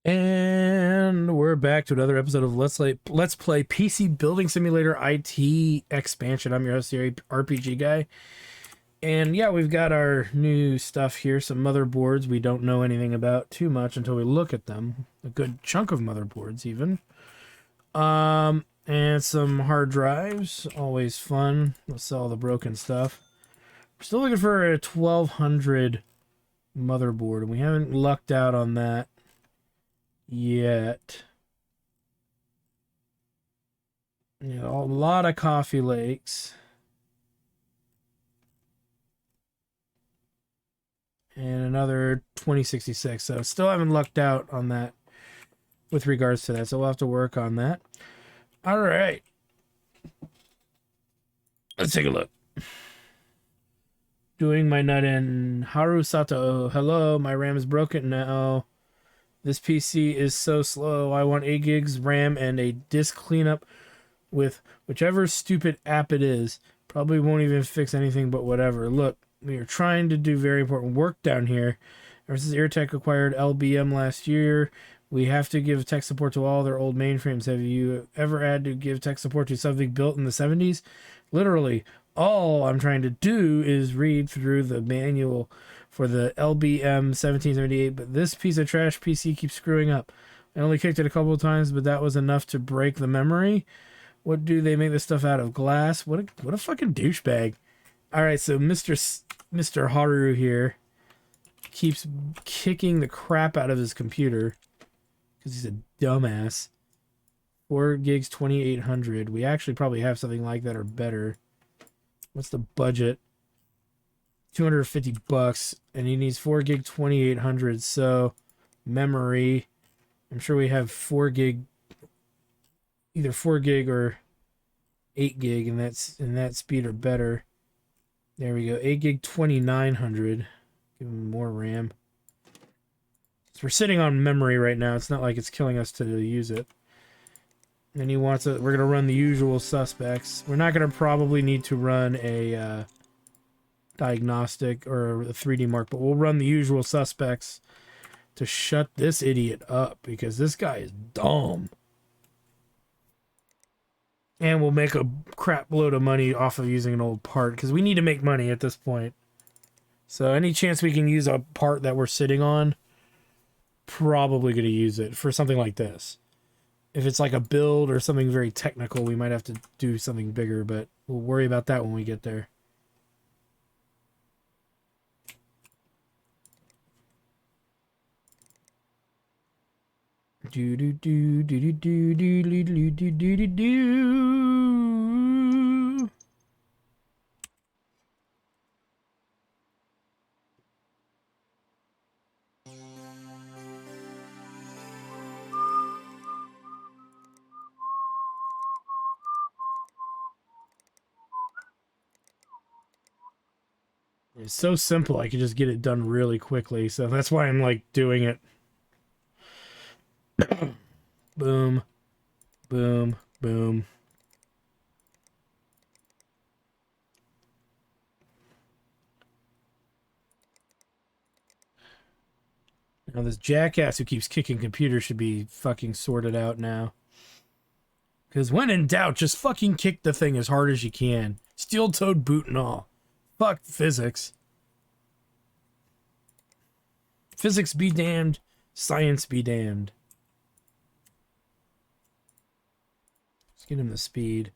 And we're back to another episode of Let's Play PC Building Simulator IT Expansion. I'm your host, the RPG guy. And yeah, we've got our new stuff here, some motherboards we don't know anything about too much until we look at them. A good chunk of motherboards even. And some hard drives, always fun. Let's sell all the broken stuff. We're still looking for a 1200 motherboard, and we haven't lucked out on that yet. Yeah, a lot of coffee lakes. And another 2066. So still haven't lucked out on that with regards to that. So we'll have to work on that. All right. Let's take a look. Doing my nut in Haru Sato. Hello, my RAM is broken now. This PC is so slow. I want 8 gigs RAM and a disk cleanup with whichever stupid app it is. Probably won't even fix anything but whatever. Look, we are trying to do very important work down here. Ever since Airtech acquired LBM last year, we have to give tech support to all their old mainframes. Have you ever had to give tech support to something built in the 70s? Literally, all I'm trying to do is read through the manual for the LBM 1778, but this piece of trash PC keeps screwing up. I only kicked it a couple of times, but that was enough to break the memory. What do they make this stuff out of? Glass? What a fucking douchebag. Alright, so Mr. Haru here keeps kicking the crap out of his computer because he's a dumbass. 4 gigs, 2800. We actually probably have something like that or better. What's the budget? 250 bucks, and he needs 4 gig 2800. So memory, I'm sure we have 4 gig, either 4 gig or 8 gig, and that speed or better. There we go. 8 gig 2900. Give him more RAM. So we're sitting on memory right now. It's not like it's killing us to use it. And he wants it. We're gonna run the usual suspects. We're not gonna probably need to run a diagnostic or a 3D mark, but we'll run the usual suspects to shut this idiot up because this guy is dumb. And we'll make a crap load of money off of using an old part because we need to make money at this point. So any chance we can use a part that we're sitting on, probably going to use it for something like this. If it's like a build or something very technical, we might have to do something bigger, but we'll worry about that when we get there. Do do do do do do do do do do do do. It's so simple. I can just get it done really quickly. So that's why I'm like doing it. Boom, boom, boom. Now this jackass who keeps kicking computers should be fucking sorted out now. Because when in doubt, just fucking kick the thing as hard as you can. Steel-toed boot and all. Fuck physics. Physics be damned. Science be damned. Let's get him the speed.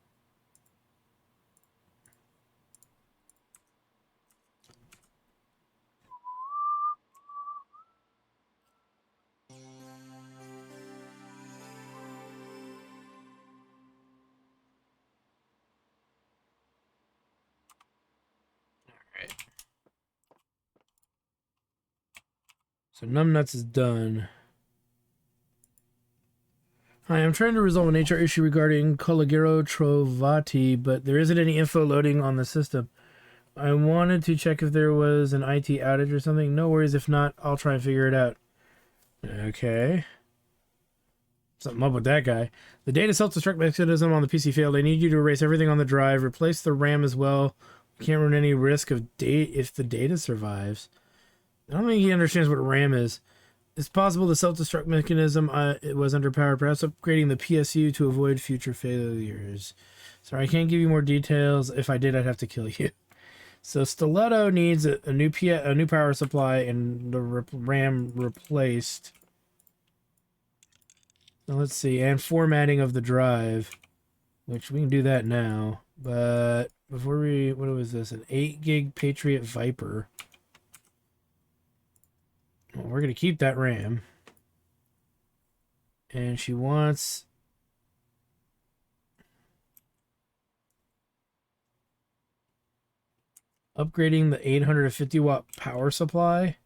Alright. So numbnuts is done. Hi, I'm trying to resolve an HR issue regarding Collegiero Trovati, but there isn't any info loading on the system. I wanted to check if there was an IT outage or something. No worries, if not, I'll try and figure it out. Okay. Something up with that guy. The data self-destruct mechanism on the PC failed. I need you to erase everything on the drive. Replace the RAM as well. We can't run any risk of if the data survives. I don't think he understands what RAM is. It's possible the self-destruct mechanism it was underpowered, perhaps upgrading the PSU to avoid future failures. Sorry, I can't give you more details. If I did, I'd have to kill you. So Stiletto needs a new power supply and the RAM replaced. Now let's see, and formatting of the drive, which we can do that now. But before we, what was this? An 8 gig Patriot Viper. Well, we're gonna keep that RAM. And she wants upgrading the 850 watt power supply.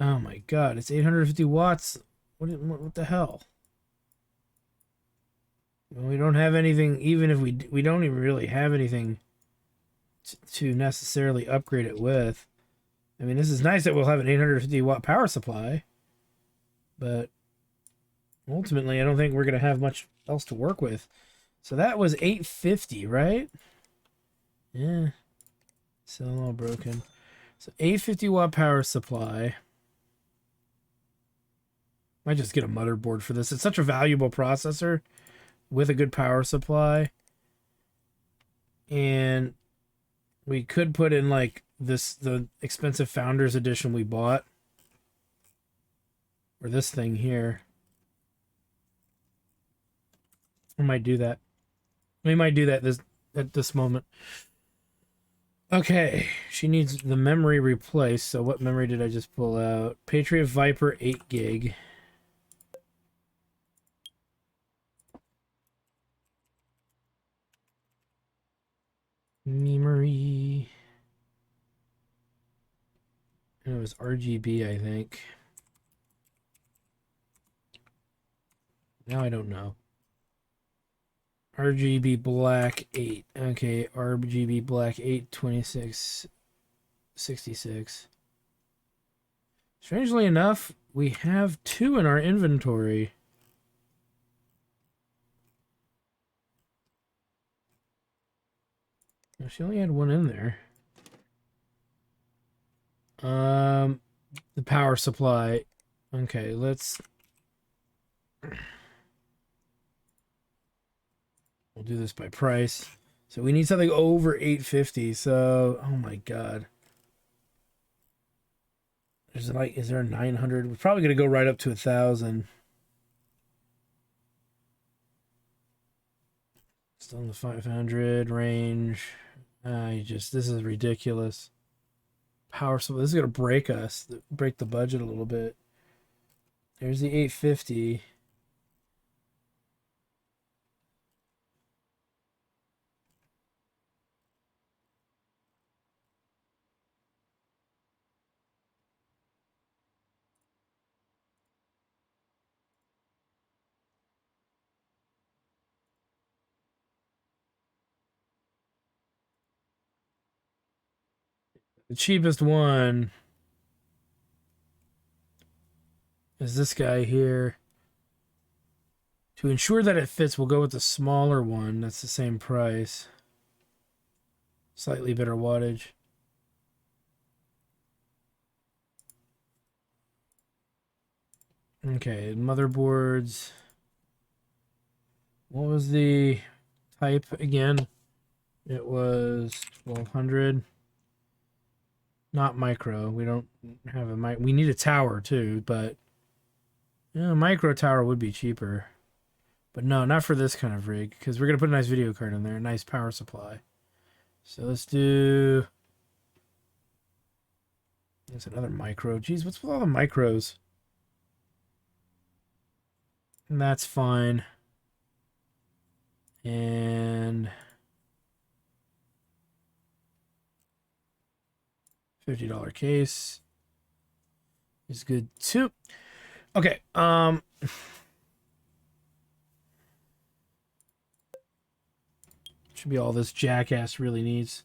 Oh my god, it's 850 watts. What the hell? Well, we don't have anything, even if we don't even really have anything to necessarily upgrade it with. I mean, this is nice that we'll have an 850 watt power supply, but ultimately I don't think we're going to have much else to work with. So that was 850, right? Yeah. Still all broken. So 850 watt power supply. Might just get a motherboard for this. It's such a valuable processor with a good power supply. And we could put in like this, the expensive Founders Edition we bought. Or this thing here. We might do that. We might do that at this moment. Okay, she needs the memory replaced. So what memory did I just pull out? Patriot Viper 8 gig. Memory. It was RGB, I think. Now I don't know. RGB black 8. Okay, RGB black 8, 2666. Strangely enough, we have 2 in our inventory. She only had 1 in there. The power supply. Okay, let's... We'll do this by price. So we need something over 850. So, oh my god. There's like, is there a 900? We're probably going to go right up to 1,000. Still in the 500 range. This is ridiculous. Power supply. This is going to break the budget a little bit. There's the 850. The cheapest one is this guy here. To ensure that it fits, we'll go with the smaller one. That's the same price. Slightly better wattage. Okay, motherboards. What was the type again? It was 1200. Not micro. We don't have a mic. We need a tower too, but yeah, a micro tower would be cheaper. But no, not for this kind of rig, because we're gonna put a nice video card in there, a nice power supply. So let's do. There's another micro. Geez, what's with all the micros? And that's fine. And $50 case is good too. Okay, should be all this jackass really needs,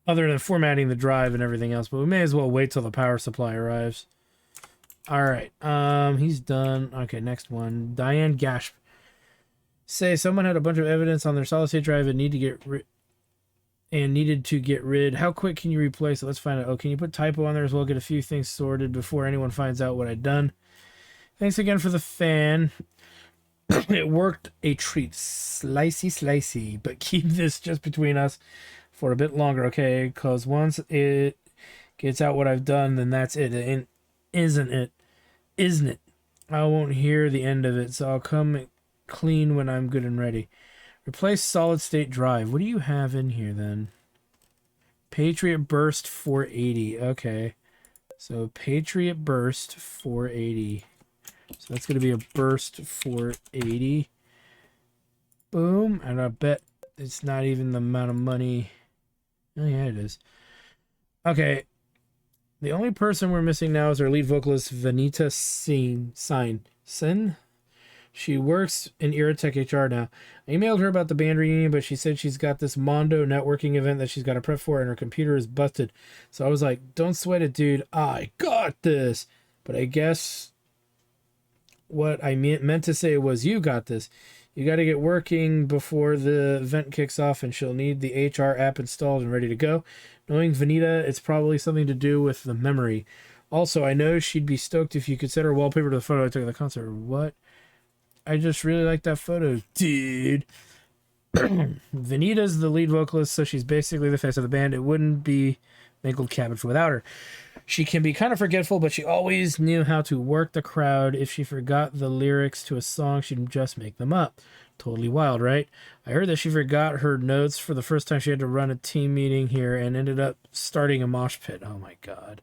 other than formatting the drive and everything else, but we may as well wait till the power supply arrives. All right, he's done. Okay, next one. Diane Gash. Say someone had a bunch of evidence on their solid state drive and need to get and needed to get rid. How quick can you replace it? Let's find out. Oh, can you put typo on there as well? Get a few things sorted before anyone finds out what I'd done. Thanks again for the fan. It worked a treat. Slicey. But keep this just between us for a bit longer, okay? Because once it gets out what I've done, then that's it. And isn't it? Isn't it? I won't hear the end of it, so I'll come clean when I'm good and ready. Replace solid state drive. What do you have in here then? Patriot Burst 480. Okay. So Patriot Burst 480. So that's going to be a Burst 480. Boom. And I bet it's not even the amount of money. Oh, yeah, it is. Okay. The only person we're missing now is our lead vocalist, Vanita Sin. She works in Iratech HR now. I emailed her about the band reunion, but she said she's got this Mondo networking event that she's got to prep for, and her computer is busted. So I was like, don't sweat it, dude. I got this. But I guess what I meant to say was, you got this. You got to get working before the event kicks off, and she'll need the HR app installed and ready to go. Knowing Vanita, it's probably something to do with the memory. Also, I know she'd be stoked if you could set her wallpaper to the photo I took at the concert. What? I just really like that photo, dude. Vanita's the lead vocalist, so she's basically the face of the band. It wouldn't be Mangled Cabbage without her. She can be kind of forgetful, but she always knew how to work the crowd. If she forgot the lyrics to a song, she'd just make them up. Totally wild, right? I heard that she forgot her notes for the first time she had to run a team meeting here and ended up starting a mosh pit. Oh my god.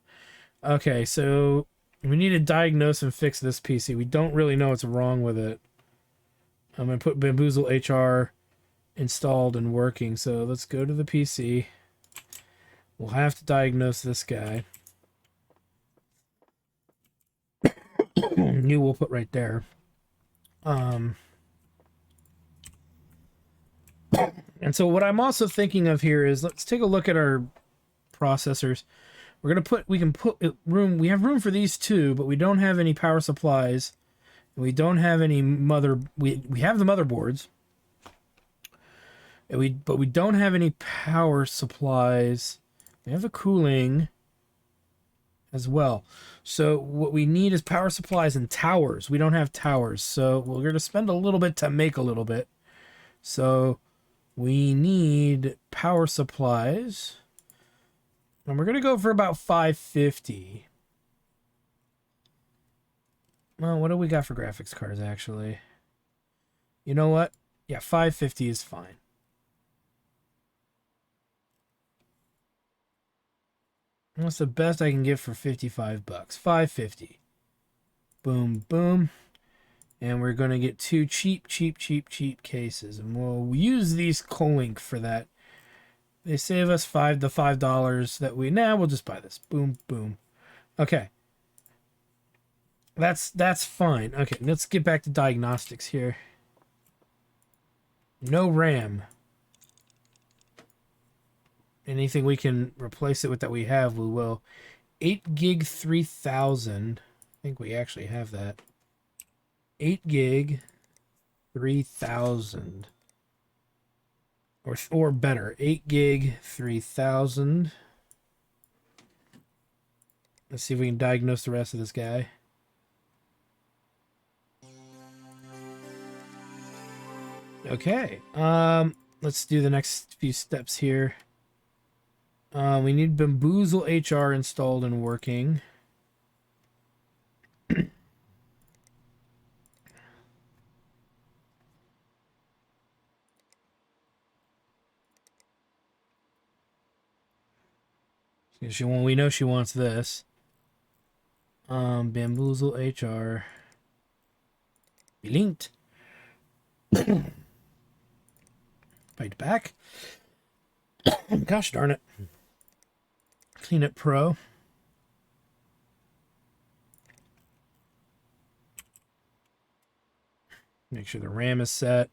Okay, so we need to diagnose and fix this PC. We don't really know what's wrong with it. I'm going to put Bamboozle HR installed and working. So let's go to the PC. We'll have to diagnose this guy. New we'll put right there. And so what I'm also thinking of here is, let's take a look at our processors. We have room for these two, but we don't have any power supplies. We don't have any we have the motherboards. But we don't have any power supplies. We have the cooling as well. So what we need is power supplies and towers. We don't have towers. So we're going to spend a little bit to make a little bit. So we need power supplies. And we're going to go for about 550. Well, what do we got for graphics cards, actually? You know what? Yeah, 550 is fine. What's the best I can get for 55 bucks? 550. Boom, boom. And we're going to get two cheap cases. And we'll use these Colink for that. They save us the $5 that we'll just buy this. Boom, boom. Okay. That's fine. Okay, let's get back to diagnostics here. No RAM. Anything we can replace it with that we have, we will. 8 gig 3000. I think we actually have that. 8 gig 3000. Or better, 8 gig 3000. Let's see if we can diagnose the rest of this guy. Okay, let's do the next few steps here. We need Bamboozle HR installed and working. We know she wants this. Bamboozle HR. Be linked. Bite back. Gosh darn it. Clean It Pro. Make sure the RAM is set.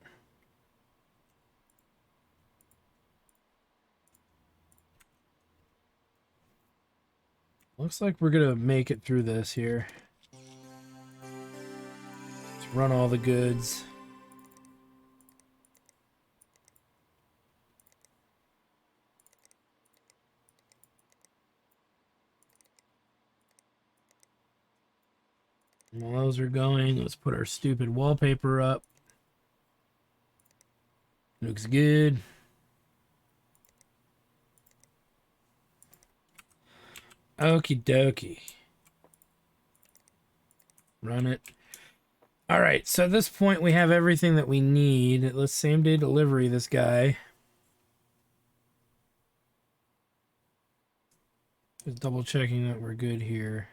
Looks like we're gonna make it through this here. Let's run all the goods. While those are going, let's put our stupid wallpaper up. Looks good. Okie dokie. Run it. All right, so at this point we have everything that we need. Let's same day delivery this guy. Just double checking that we're good here.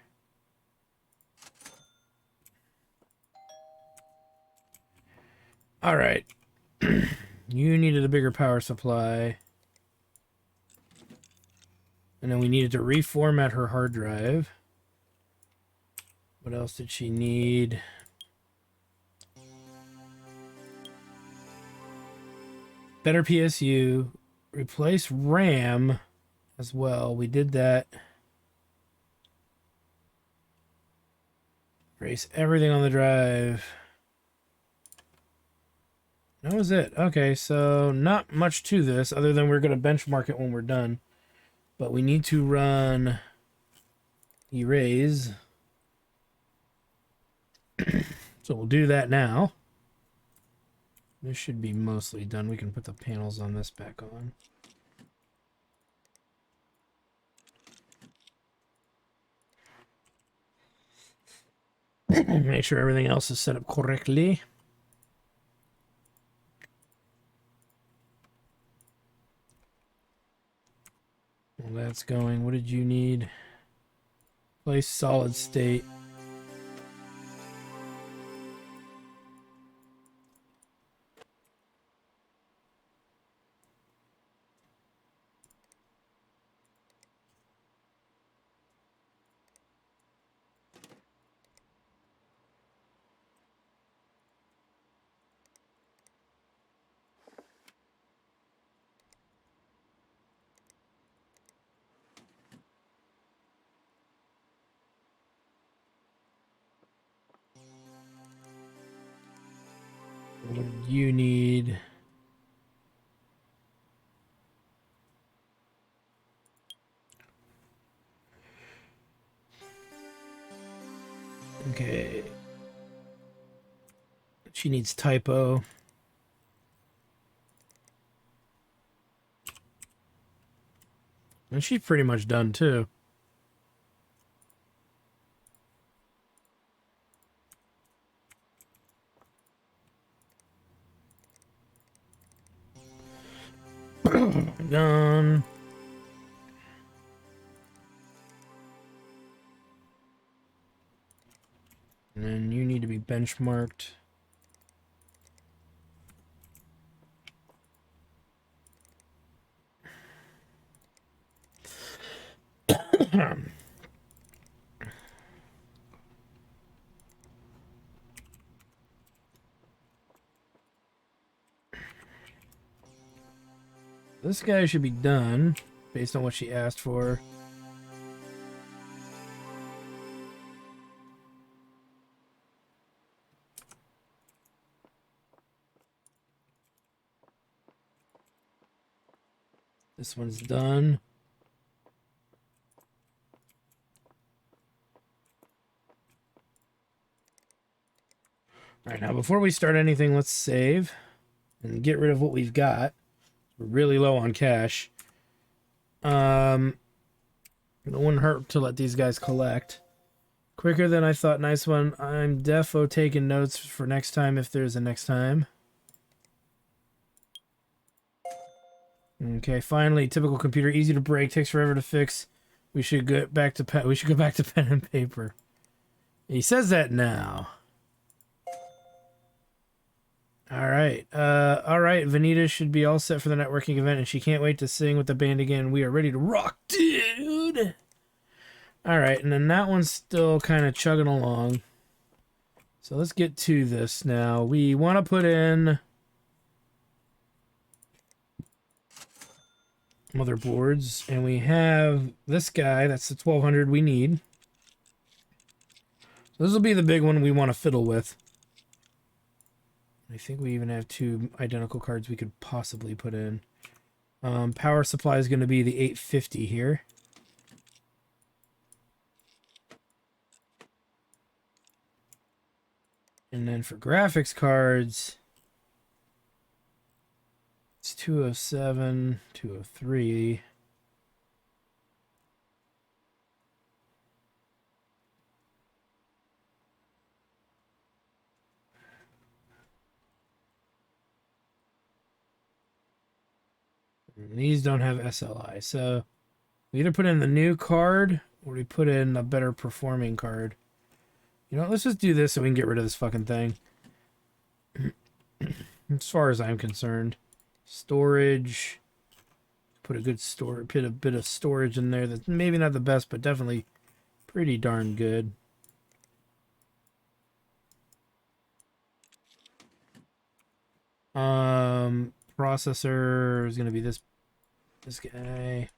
All right. You needed a bigger power supply. And then we needed to reformat her hard drive. What else did she need? Better PSU. Replace RAM as well. We did that. Erase everything on the drive. That was it. Okay, so not much to this other than we're going to benchmark it when we're done. But we need to run erase. So we'll do that now. This should be mostly done. We can put the panels on this back on. Make sure everything else is set up correctly. Well, that's going. What did you need? Place solid state. What do you need? Okay. She needs typo. And she's pretty much done too. Done. And then you need to be benchmarked. This guy should be done based on what she asked for. This one's done. All right, now before we start anything, let's save and get rid of what we've got. We're really low on cash. It wouldn't hurt to let these guys collect. Quicker than I thought. Nice one. I'm defo taking notes for next time if there's a next time. Okay, finally, typical computer, easy to break, takes forever to fix. We should go back to pen. We should go back to pen and paper. He says that now. All right. Vanita should be all set for the networking event, and she can't wait to sing with the band again. We are ready to rock, dude. All right, and then that one's still kind of chugging along. So let's get to this now. We want to put in motherboards, and we have this guy. That's the 1200 we need. So this will be the big one we want to fiddle with. I think we even have two identical cards we could possibly put in. Power supply is going to be the 850 here. And then for graphics cards, it's 207, 203. And these don't have SLI, so we either put in the new card or we put in a better performing card. You know what, let's just do this so we can get rid of this fucking thing. As far as I'm concerned. Storage. Put a good storage, put a bit of storage in there that's maybe not the best, but definitely pretty darn good. Processor is gonna be this guy.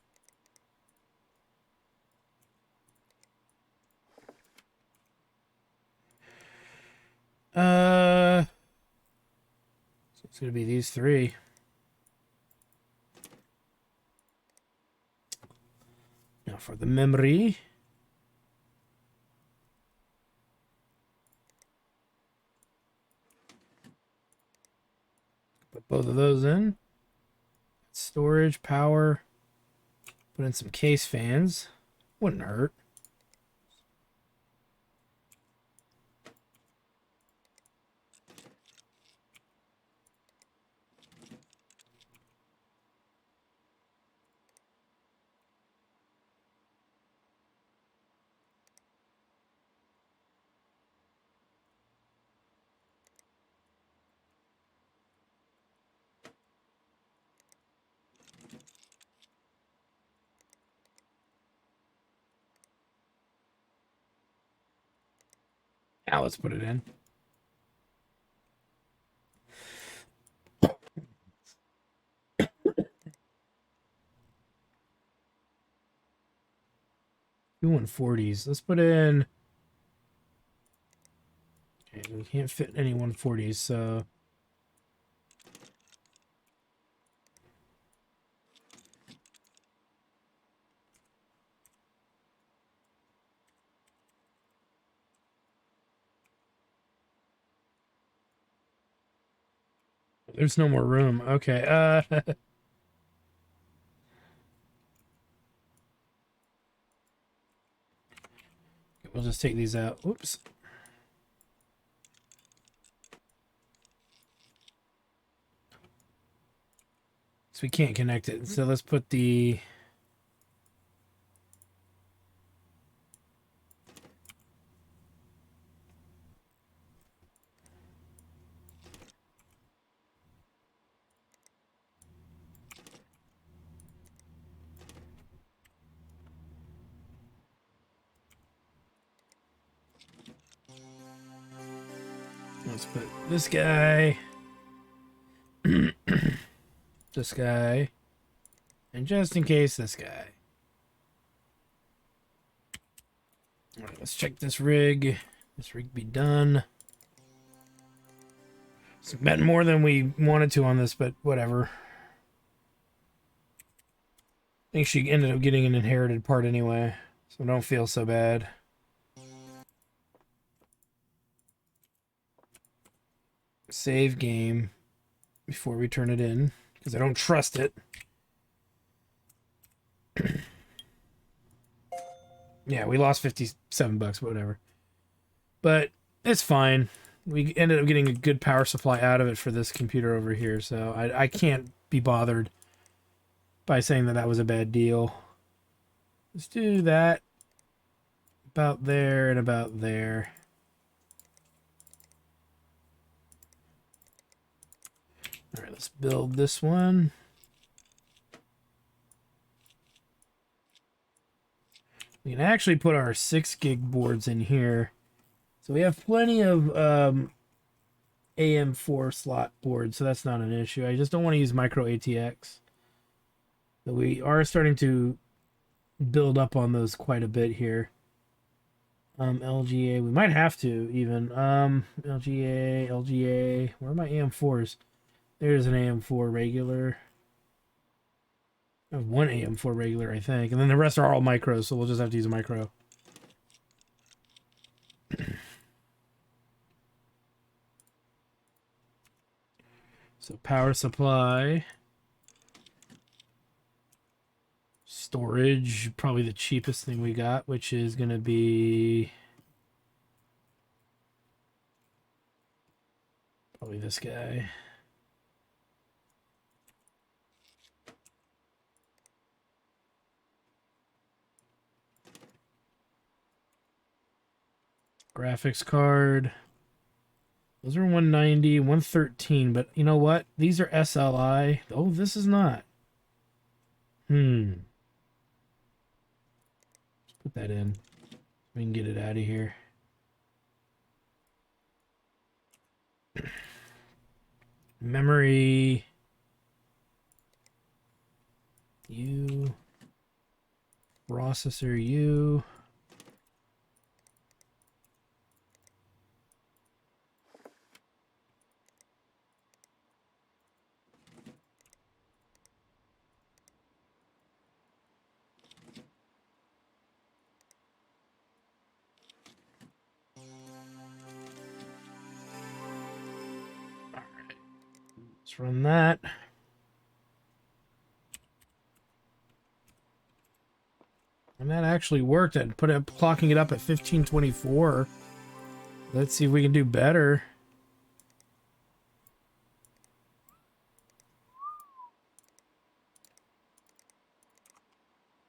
So it's gonna be these three. Now for the memory. Put both of those in. Storage, power. Put in some case fans. Wouldn't hurt. Now let's put it in. Two 140s. Let's put in. Okay, we can't fit any 140s, so. There's no more room. Okay. We'll just take these out. Oops. So we can't connect it. So let's put the. Let's put this guy, this guy, and just in case, this guy. All right, let's check this rig. This rig be done. Spent more than we wanted to on this, but whatever. I think she ended up getting an inherited part anyway, so don't feel so bad. Save game before we turn it in, because I don't trust it. Yeah, we lost 57 bucks, whatever. But it's fine. We ended up getting a good power supply out of it for this computer over here, so I can't be bothered by saying that that was a bad deal. Let's do that about there and about there. All right, let's build this one. We can actually put our 6 gig boards in here. So we have plenty of AM4 slot boards, so that's not an issue. I just don't want to use micro ATX. But we are starting to build up on those quite a bit here. LGA, we might have to even. LGA, where are my AM4s? There's an AM4 regular. I have one AM4 regular, I think. And then the rest are all micros, so we'll just have to use a micro. So power supply, storage, probably the cheapest thing we got, which is going to be probably this guy. Graphics card. Those are 190, 113, but you know what? These are SLI. Oh, this is not. Let's put that in. We can get it out of here. Memory. U. Processor U. Let's run that. And that actually worked. I put it clocking it up at 1524. Let's see if we can do better.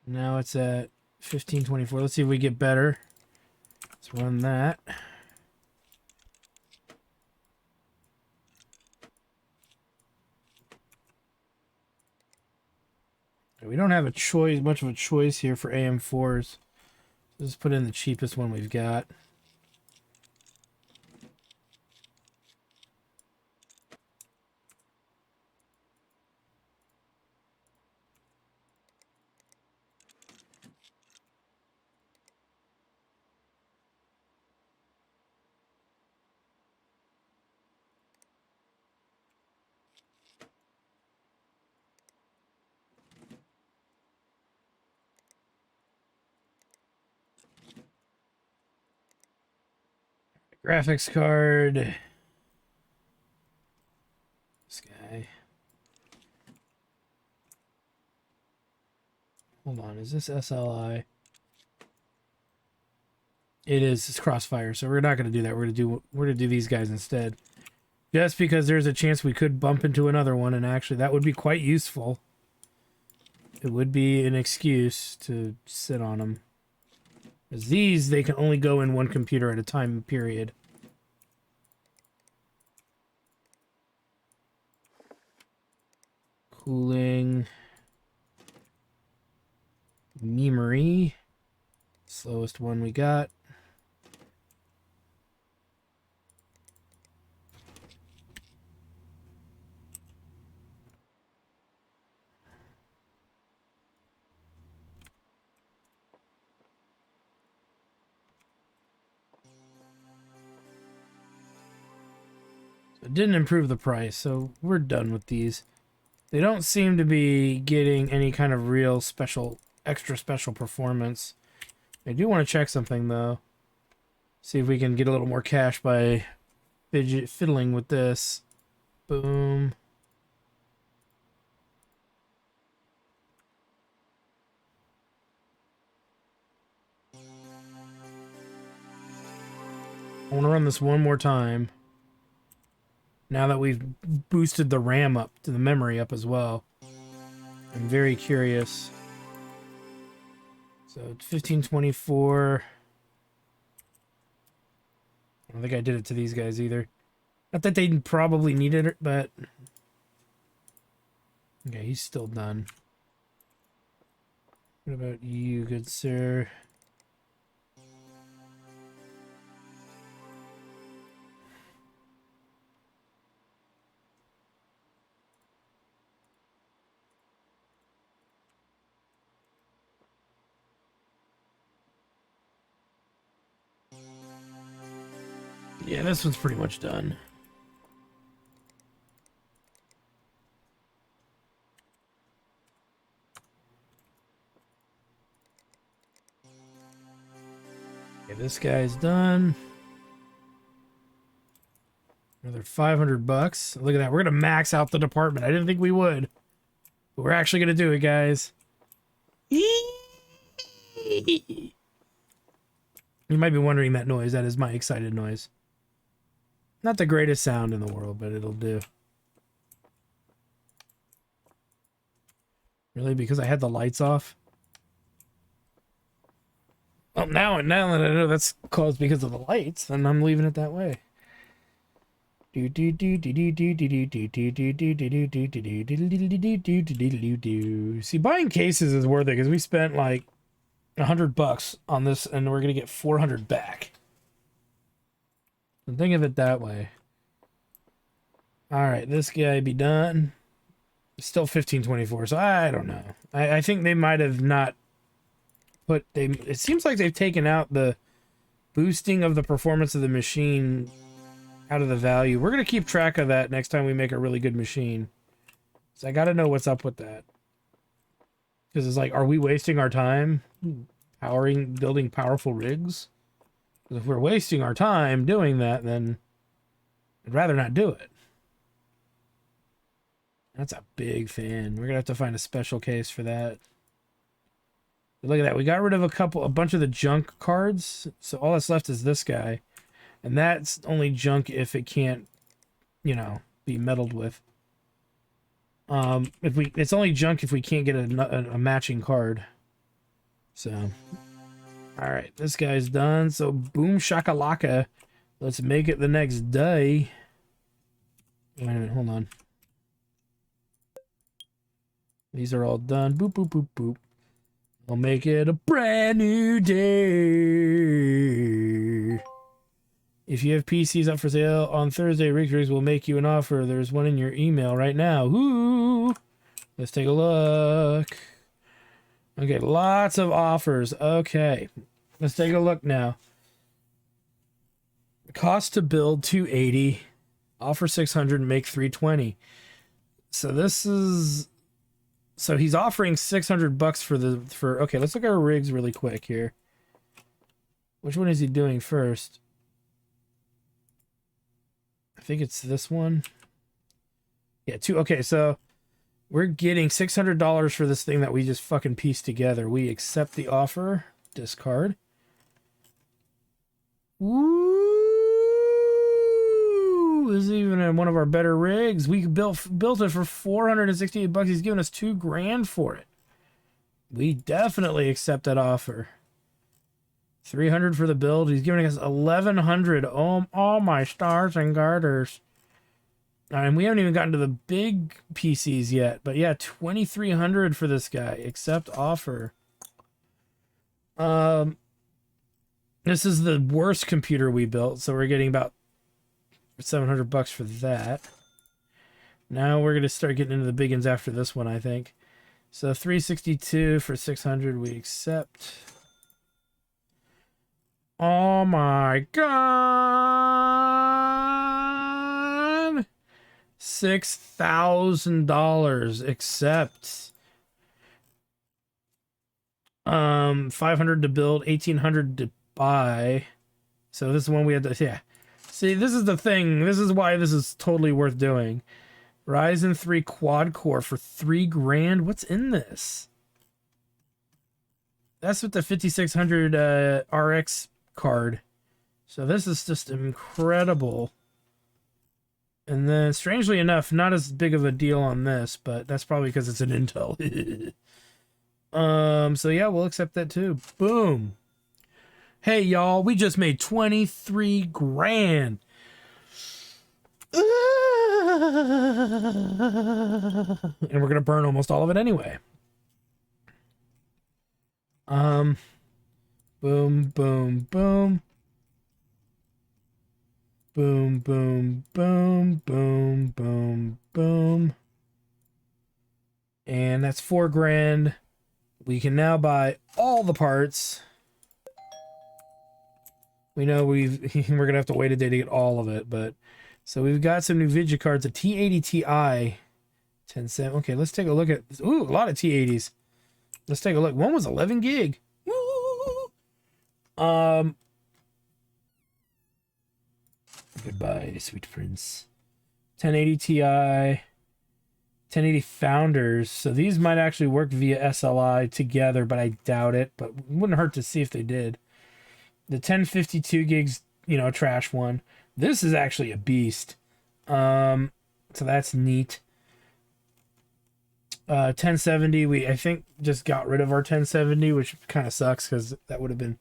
Now it's at 1524. Let's see if we get better. Let's run that. We don't have much of a choice here for AM4s. Let's put in the cheapest one we've got. Graphics card. This guy. Hold on, is this SLI? It is. It's Crossfire, so we're not going to do that. We're going to do these guys instead. Just because there's a chance we could bump into another one, and actually that would be quite useful. It would be an excuse to sit on them. Because these, they can only go in one computer at a time, period. Cooling. Memory. Slowest one we got. It didn't improve the price, so we're done with these. They don't seem to be getting any kind of real extra special performance. I do want to check something, though. See if we can get a little more cash by fiddling with this. Boom. I want to run this one more time. Now that we've boosted the RAM up, to the memory up as well. I'm very curious. So, 1524. I don't think I did it to these guys either. Not that they probably needed it, but... Okay, he's still done. What about you, good sir? Yeah, this one's pretty much done. Okay, this guy's done. Another 500 bucks. Look at that. We're going to max out the department. I didn't think we would. But we're actually going to do it, guys. You might be wondering that noise. That is my excited noise. Not the greatest sound in the world, but it'll do. Really? Because I had the lights off? Well, now that I know that's caused because of the lights, then I'm leaving it that way. See, buying cases is worth it because we spent like $100 on this, and we're gonna get 400 back. So think of it that way. All right, this guy be done. Still 1524, so I don't know. I think they might have not put it seems like they've taken out the boosting of the performance of the machine out of the value. We're gonna keep track of that next time we make a really good machine. So I gotta know what's up with that. Because it's like, are we wasting our time building powerful rigs? Because if we're wasting our time doing that, then I'd rather not do it. That's a big fan. We're gonna have to find a special case for that. But look at that. We got rid of a bunch of the junk cards. So all that's left is this guy. And that's only junk if it can't, you know, be meddled with. It's only junk if we can't get a matching card. So, all right, this guy's done. So boom shakalaka. Let's make it the next day. Wait a minute, hold on. These are all done. Boop, boop, boop, boop. I'll make it a brand new day. If you have PCs up for sale on Thursday, Rigs will make you an offer. There's one in your email right now. Ooh. Let's take a look. Okay, lots of offers. Okay. Let's take a look now. Cost to build $280. Offer $600 and make $320. So this is... So he's offering $600 for okay, let's look at our rigs really quick here. Which one is he doing first? I think it's this one. Yeah, okay, so we're getting $600 for this thing that we just fucking pieced together. We accept the offer. Discard. Woo! This is even one of our better rigs. We built it for $468. He's giving us $2,000 for it. We definitely accept that offer. $300 for the build. He's giving us $1,100. Oh, all my stars and garters. And we haven't even gotten to the big PCs yet. But yeah, $2,300 for this guy. Accept offer. This is the worst computer we built, so we're getting about $700 for that. Now we're gonna start getting into the big ones after this one, I think. So $362 for $600 we accept. Oh my god! $6,000 accept. $500 to build, $1,800 to buy. So this is one we had to, yeah. See, this is the thing. This is why this is totally worth doing. Ryzen 3 quad core for $3,000. What's in this? That's with the 5600 RX card. So this is just incredible. And then, strangely enough, not as big of a deal on this, but that's probably because it's an Intel. So yeah, we'll accept that too. Boom. Hey y'all, we just made $23,000. And we're gonna burn almost all of it anyway. Boom, boom, boom. Boom, boom, boom, boom, boom, boom. And that's $4,000. We can now buy all the parts. We know we're gonna have to wait a day to get all of it, but so we've got some NVIDIA cards, a T80 Ti, 10 cent. Okay, let's take a look at. Ooh, a lot of T80s. Let's take a look. One was 11 gig. Woo! Goodbye, sweet prince. 1080 Ti, 1080 Founders. So these might actually work via SLI together, but I doubt it. But it wouldn't hurt to see if they did. The 1052 gigs, you know, trash one. This is actually a beast. So that's neat. 1070, we I think just got rid of our 1070, which kind of sucks because that would have been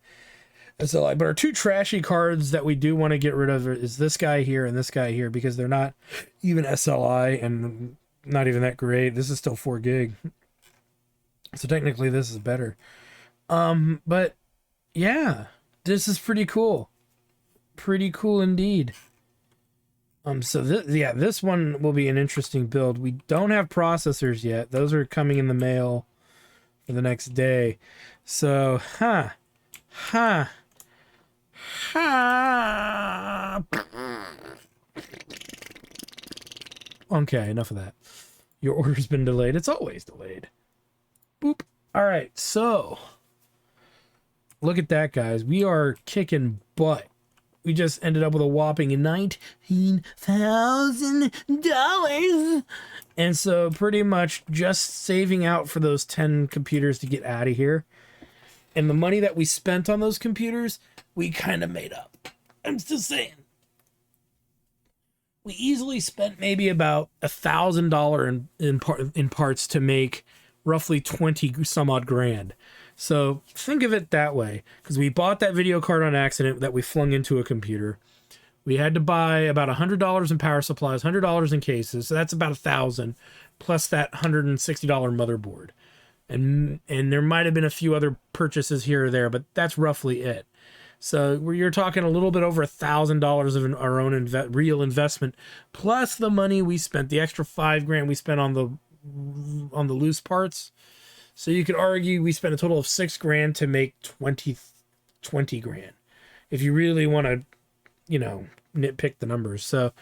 SLI. But our two trashy cards that we do want to get rid of is this guy here and this guy here, because they're not even SLI and not even that great. This is still 4 gig. So technically this is better. But yeah, this is pretty cool. Pretty cool indeed. So this one will be an interesting build. We don't have processors yet. Those are coming in the mail for the next day. So, okay, enough of that. Your order's been delayed. It's always delayed. Boop. All right, so look at that, guys. We are kicking butt. We just ended up with a whopping $19,000. And so pretty much just saving out for those 10 computers to get out of here. And the money that we spent on those computers, we kind of made up. I'm still saying. We easily spent maybe about $1,000 in parts to make roughly 20 some odd grand. So think of it that way, because we bought that video card on accident that we flung into a computer. We had to buy about $100 in power supplies, $100 in cases. So that's about $1,000 plus that $160 motherboard. And there might have been a few other purchases here or there, but that's roughly it. So you're talking a little bit over $1,000 of our own real investment, plus the money we spent, the extra $5,000 we spent on the loose parts. So you could argue we spent a total of $6,000 to make 20 grand. If you really want to, you know, nitpick the numbers. So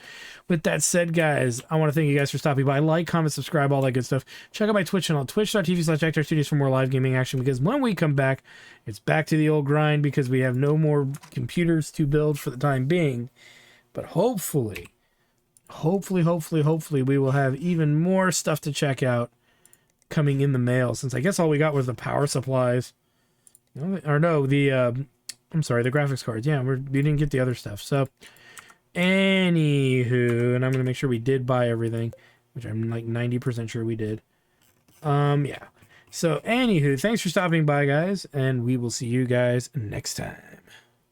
with that said, guys, I want to thank you guys for stopping by. Like, comment, subscribe, all that good stuff. Check out my Twitch channel, twitch.tv/ActarStudios for more live gaming action, because when we come back, it's back to the old grind because we have no more computers to build for the time being. But hopefully, we will have even more stuff to check out coming in the mail, since I guess all we got was the power supplies. Or no, I'm sorry, the graphics cards. Yeah, we didn't get the other stuff. So anywho, and I'm gonna make sure we did buy everything, which I'm like 90% sure we did. Yeah. So anywho, thanks for stopping by, guys, and we will see you guys next time.